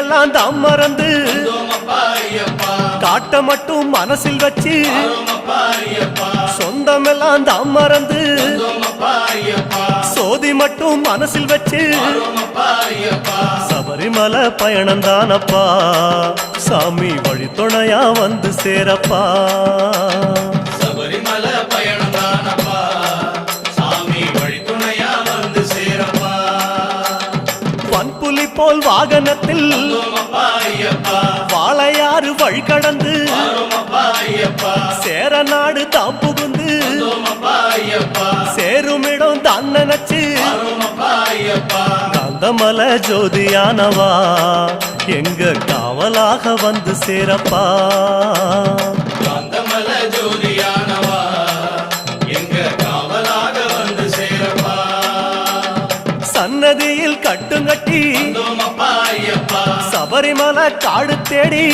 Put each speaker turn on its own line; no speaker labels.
எல்லாம் தான் மறந்து காட்ட மட்டும் மனசில் வச்சு சொந்தமெல்லாம் தான் மறந்து சோதி மட்டும் மனசில் வச்சு சபரிமலை பயணம் தானப்பா சாமி வழி துணையா வந்து சேரப்பா
சபரிமலை பயணம் தானப்பா சாமி வழி துணையா வந்து சேரப்பா
வன்புலி போல் வாகனத்தில் வாழையாறு வழி கடந்து சேர நாடு தாம் புகுந்து சேருமிடம் தான் நினைச்சு காந்தமலை ஜோதியானவா எங்க காவலாக வந்து சேரப்பா
காந்தமலை ஜோதியானவா எங்க காவலாக வந்து சேரப்பா
சன்னதியில் கட்டுங்கட்டி சபரிமலை காடு தேடி